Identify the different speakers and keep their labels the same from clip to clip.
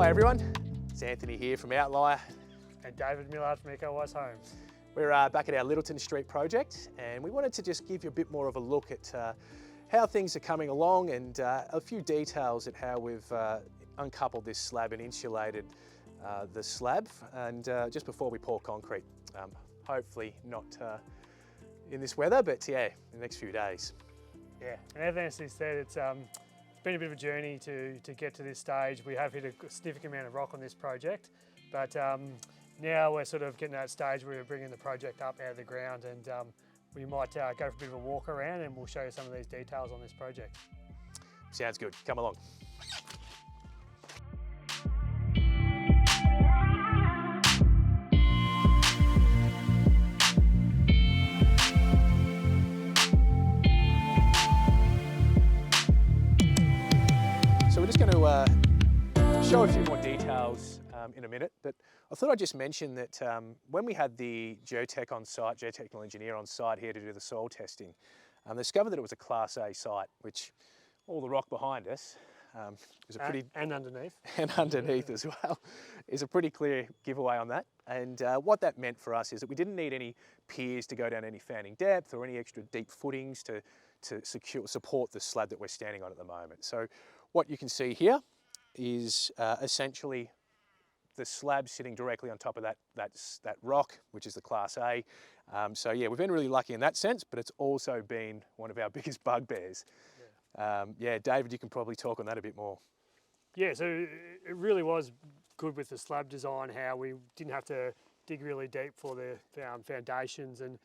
Speaker 1: Hi everyone, it's Anthony here from Outlier.
Speaker 2: And David Millard from EcoWise Homes.
Speaker 1: We're back at our Littleton Street project, and we wanted to just give you a bit more of a look at how things are coming along and a few details at how we've uncoupled this slab and insulated the slab, and just before we pour concrete. Hopefully not in this weather, but yeah, in the next few days.
Speaker 2: Yeah, and as Anthony said, it's been a bit of a journey to get to this stage. We have hit a significant amount of rock on this project, but now we're sort of getting to that stage where we're bringing the project up out of the ground, and we might go for a bit of a walk around and we'll show you some of these details on this project.
Speaker 1: Sounds good, come along. So we're just going to show a few more details in a minute, but I thought I'd just mention that when we had the geotechnical engineer on site here to do the soil testing, discovered that it was a Class A site, which all the rock behind us is a pretty...
Speaker 2: And underneath.
Speaker 1: And underneath as well, is a pretty clear giveaway on that. And what that meant for us is that we didn't need any piers to go down any fanning depth or any extra deep footings to support the slab that we're standing on at the moment. So what you can see here is essentially the slab sitting directly on top of that rock, which is the Class A. So yeah, we've been really lucky in that sense, but it's also been one of our biggest bugbears. Yeah, David, you can probably talk on that a bit more.
Speaker 2: Yeah, so it really was good with the slab design, how we didn't have to dig really deep for the foundations, and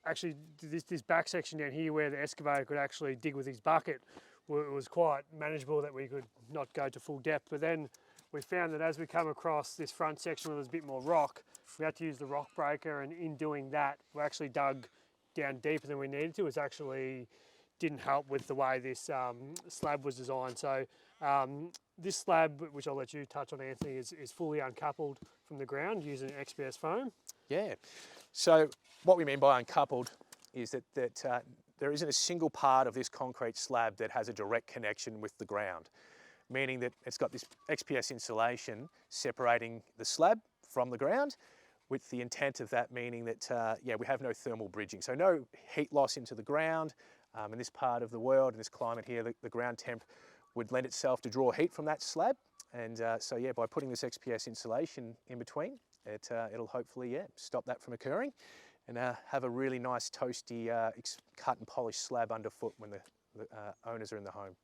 Speaker 2: actually this back section down here where the excavator could actually dig with his bucket, it was quite manageable that we could not go to full depth. But then we found that as we come across this front section where there's a bit more rock, we had to use the rock breaker, and in doing that, we actually dug down deeper than we needed to. It actually didn't help with the way this slab was designed. So this slab, which I'll let you touch on, Anthony, is fully uncoupled from the ground using XPS foam. Yeah,
Speaker 1: so what we mean by uncoupled is that there isn't a single part of this concrete slab that has a direct connection with the ground, meaning that it's got this XPS insulation separating the slab from the ground, with the intent of that meaning that, yeah, we have no thermal bridging. So no heat loss into the ground. In this part of the world, in this climate here, the ground temp would lend itself to draw heat from that slab. And so yeah, by putting this XPS insulation in between, it'll hopefully, yeah, stop that from occurring, and have a really nice toasty cut and polished slab underfoot when the owners are in the home.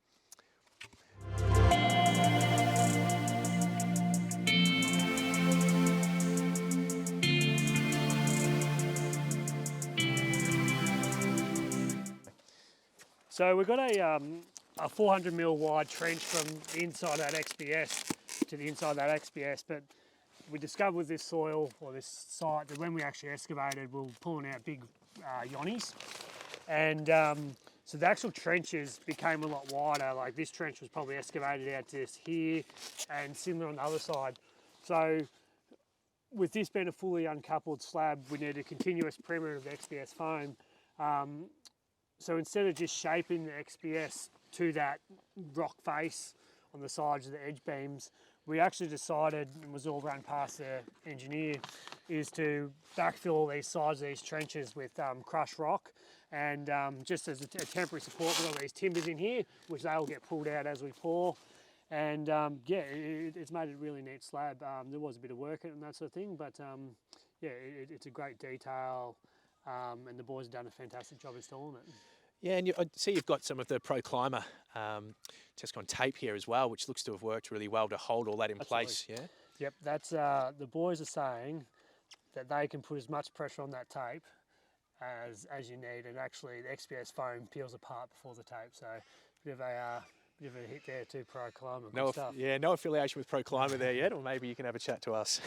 Speaker 2: So we've got a 400mm wide trench from the inside of that XPS to the inside of that XPS, but we discovered with this soil, or this site, that when we actually excavated, we were pulling out big yonnies. And so the actual trenches became a lot wider. Like this trench was probably excavated out to this here, and similar on the other side. So with this being a fully uncoupled slab, we need a continuous perimeter of the XPS foam. So instead of just shaping the XPS to that rock face on the sides of the edge beams, we actually decided, and was all run past the engineer, is to backfill all these sides of these trenches with crushed rock, and just as a temporary support, we've got these timbers in here, which they'll get pulled out as we pour. And yeah, it's made a really neat slab. There was a bit of work in it and that sort of thing, but yeah, it's a great detail. And the boys have done a fantastic job installing it.
Speaker 1: Yeah, and I see you've got some of the ProClimber Tescon tape here as well, which looks to have worked really well to hold all that in place. Yeah.
Speaker 2: Yep, that's the boys are saying that they can put as much pressure on that tape as you need, and actually the XPS foam peels apart before the tape. So bit of a hit there to ProClimber.
Speaker 1: No, yeah, no affiliation with ProClimber there yet, or maybe you can have a chat to us.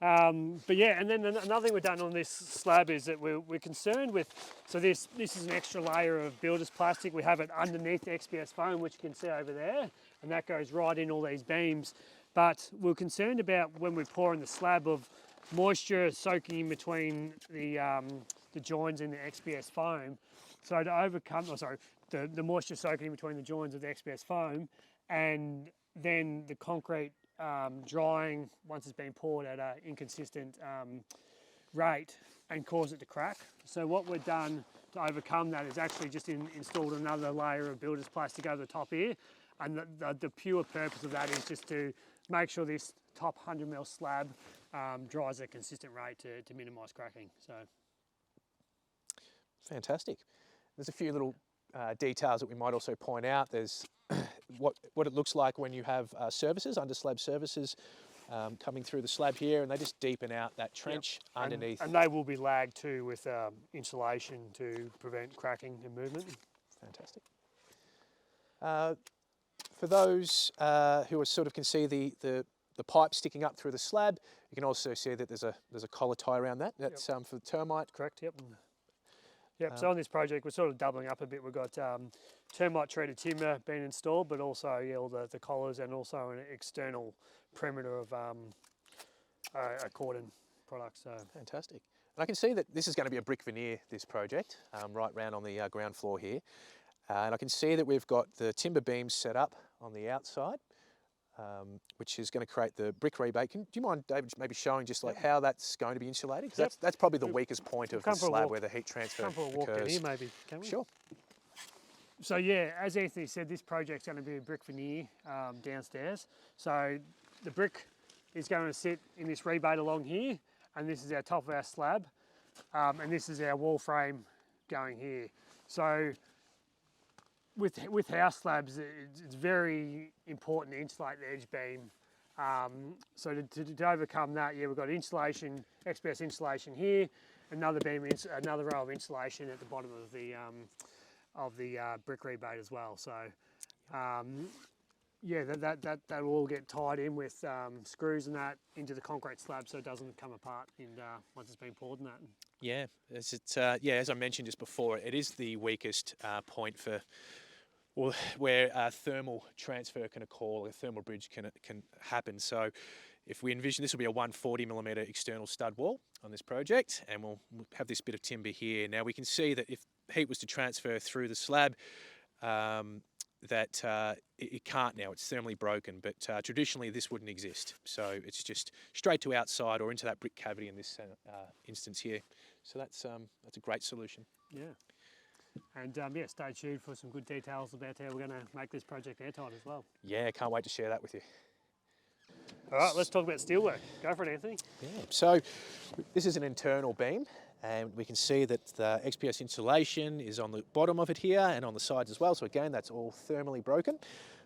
Speaker 2: But yeah, and then another thing we've done on this slab is that we're concerned with, so this is an extra layer of builder's plastic. We have it underneath the XPS foam, which you can see over there, and that goes right in all these beams. But we're concerned about when we pour in the slab of moisture soaking in between the joins in the XPS foam. So to overcome, the moisture soaking in between the joins of the XPS foam, and then the concrete drying once it's been poured at an inconsistent rate and cause it to crack. So what we've done to overcome that is actually just installed another layer of builder's plastic over the top here, and the pure purpose of that is just to make sure this top 100mm slab dries at a consistent rate to minimise cracking. So
Speaker 1: fantastic. There's a few little details that we might also point out. There's what it looks like when you have services, under slab services, coming through the slab here, and they just deepen out that trench underneath.
Speaker 2: And they will be lagged too with insulation to prevent cracking and movement.
Speaker 1: Fantastic. For those who sort of can see the pipe sticking up through the slab, you can also see that there's a collar tie around that. That's for the termite.
Speaker 2: Correct. Yep. Yep. So on this project, we're sort of doubling up a bit. We've got termite treated timber being installed, but also all the collars and also an external perimeter of a cordon product. So
Speaker 1: fantastic. And I can see that this is going to be a brick veneer, this project, right round on the ground floor here. And I can see that we've got the timber beams set up on the outside, which is going to create the brick rebate. Do you mind, David, maybe showing just like how that's going to be insulated? Because that's probably the weakest point of the slab where the heat transfer
Speaker 2: come for a walk
Speaker 1: occurs.
Speaker 2: down here, maybe. Can we?
Speaker 1: Sure.
Speaker 2: So yeah, as Anthony said, this project's going to be a brick veneer downstairs. So the brick is going to sit in this rebate along here, and this is our top of our slab, and this is our wall frame going here. So with house slabs, it's very important to insulate the edge beam. So to overcome that, yeah, we've got insulation, XPS insulation here, another row of insulation at the bottom of the brick rebate as well. So yeah, that will all get tied in with screws and that into the concrete slab, so it doesn't come apart once it's been poured and that.
Speaker 1: Yeah, as I mentioned just before, it is the weakest point for where thermal transfer can occur, a thermal bridge can happen. So if we envision, this will be a 140mm external stud wall on this project, and we'll have this bit of timber here. Now we can see that if heat was to transfer through the slab, it can't now, it's thermally broken, but traditionally this wouldn't exist. So it's just straight to outside or into that brick cavity in this instance here. So that's a great solution.
Speaker 2: Yeah. And yeah, stay tuned for some good details about how we're going to make this project airtight as well.
Speaker 1: Yeah, can't wait to share that with you.
Speaker 2: All right, let's talk about steelwork. Go for it, Anthony.
Speaker 1: Yeah, so this is an internal beam, and we can see that the XPS insulation is on the bottom of it here and on the sides as well. So again, that's all thermally broken.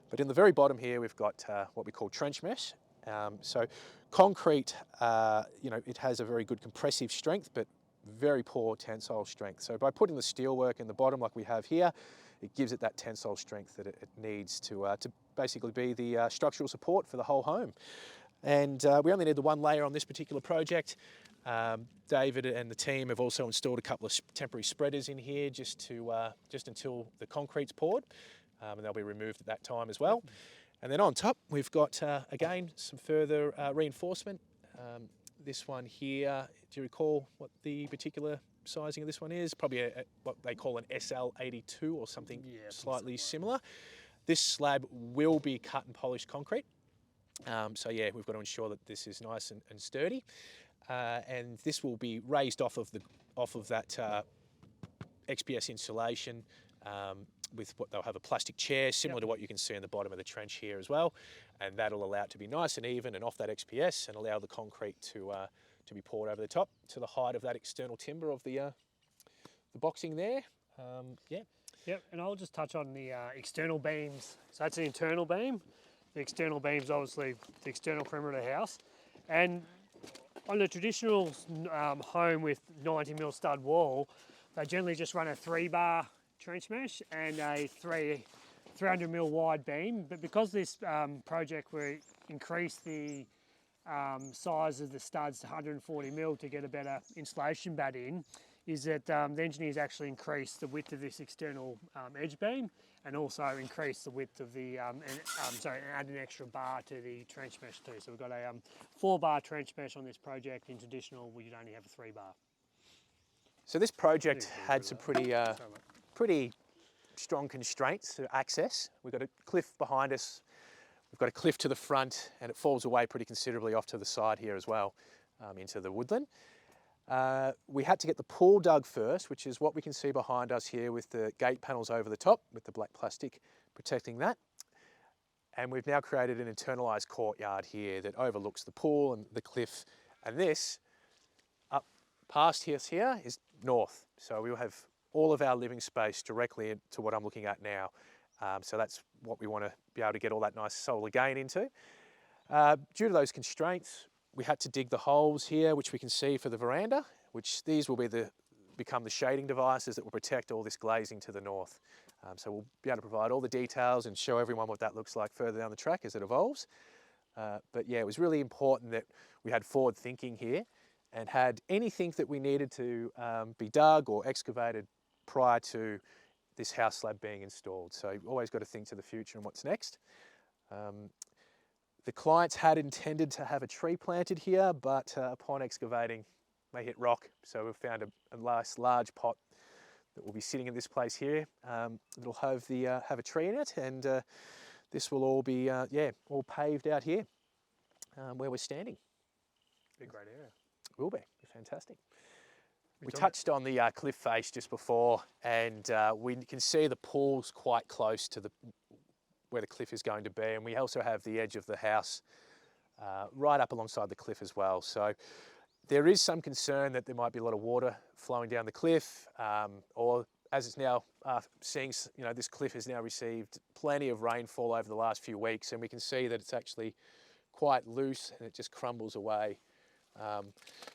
Speaker 1: But in the very bottom here, we've got what we call trench mesh. So concrete, it has a very good compressive strength, but very poor tensile strength. So by putting the steelwork in the bottom like we have here, it gives it that tensile strength that it needs to basically be the structural support for the whole home. And we only need the one layer on this particular project. David and the team have also installed a couple of temporary spreaders in here just until the concrete's poured, and they'll be removed at that time as well. And then on top, we've got, again, some further reinforcement. This one here, do you recall what the particular sizing of this one is? Probably what they call an SL82 or something slightly similar. This slab will be cut and polished concrete. So yeah, we've got to ensure that this is nice and sturdy. And this will be raised off of that XPS insulation with what they'll have a plastic chair similar to what you can see in the bottom of the trench here as well, and that'll allow it to be nice and even and off that XPS and allow the concrete to be poured over the top to the height of that external timber of the boxing there.
Speaker 2: Yep, and I'll just touch on the external beams. So that's the internal beam. The external beam's obviously the external perimeter of the house, and on a traditional home with 90mm stud wall, they generally just run a 3-bar trench mesh and a 300mm wide beam. But because this project will increase the size of the studs to 140mm to get a better insulation bat in, is that the engineers actually increase the width of this external edge beam and also increase the width of the, add an extra bar to the trench mesh too. So we've got a 4-bar trench mesh on this project. In traditional, we'd only have a 3-bar.
Speaker 1: So this project had some pretty strong constraints to access. We've got a cliff behind us We've got a cliff to the front and it falls away pretty considerably off to the side here as well, into the woodland. We had to get the pool dug first, which is what we can see behind us here with the gate panels over the top with the black plastic protecting that. And we've now created an internalised courtyard here that overlooks the pool and the cliff. And this, up past here is north. So we'll have all of our living space directly into what I'm looking at now. So that's what we want to be able to get all that nice solar gain into. Due to those constraints, we had to dig the holes here, which we can see for the veranda, which these will be become the shading devices that will protect all this glazing to the north. So we'll be able to provide all the details and show everyone what that looks like further down the track as it evolves. But yeah, it was really important that we had forward thinking here and had anything that we needed to be dug or excavated prior to this house slab being installed. So you've always got to think to the future and what's next. The clients had intended to have a tree planted here, but upon excavating, they hit rock. So we've found a nice large pot that will be sitting in this place here. It'll have a tree in it, and this will all be all paved out here where we're standing.
Speaker 2: Be a great area.
Speaker 1: Will be fantastic. We touched on the cliff face just before, and we can see the pool's quite close to where the cliff is going to be, and we also have the edge of the house right up alongside the cliff as well. So there is some concern that there might be a lot of water flowing down the cliff, or as it's now seeing, this cliff has now received plenty of rainfall over the last few weeks, and we can see that it's actually quite loose and it just crumbles away.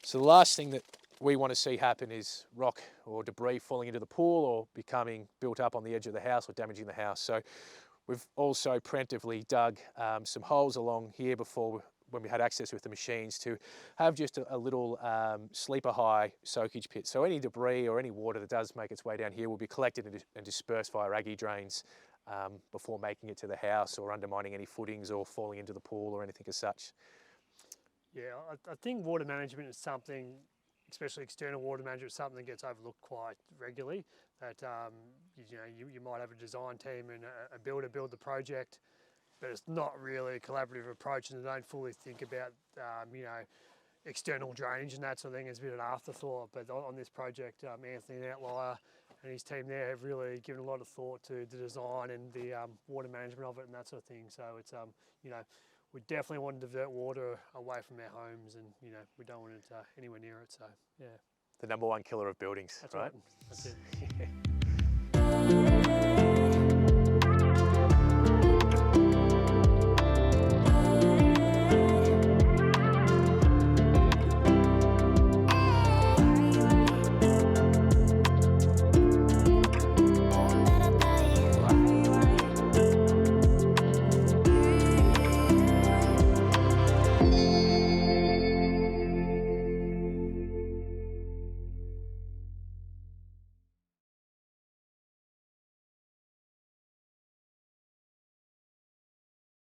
Speaker 1: So the last thing that we want to see happen is rock or debris falling into the pool or becoming built up on the edge of the house or damaging the house. So we've also preemptively dug some holes along here before when we had access with the machines to have just a little sleeper high soakage pit. So any debris or any water that does make its way down here will be collected and dispersed via Aggie drains before making it to the house or undermining any footings or falling into the pool or anything as such.
Speaker 2: Yeah, I think water management is something, especially external water management, is something that gets overlooked quite regularly. That you might have a design team and a builder build the project, but it's not really a collaborative approach, and they don't fully think about external drainage and that sort of thing as a bit of an afterthought. But on this project, Anthony and Outlier and his team there have really given a lot of thought to the design and the water management of it and that sort of thing. So it's we definitely want to divert water away from our homes, and we don't want it anywhere near it. So yeah,
Speaker 1: The #1 killer of buildings,
Speaker 2: that's
Speaker 1: right?
Speaker 2: That's it.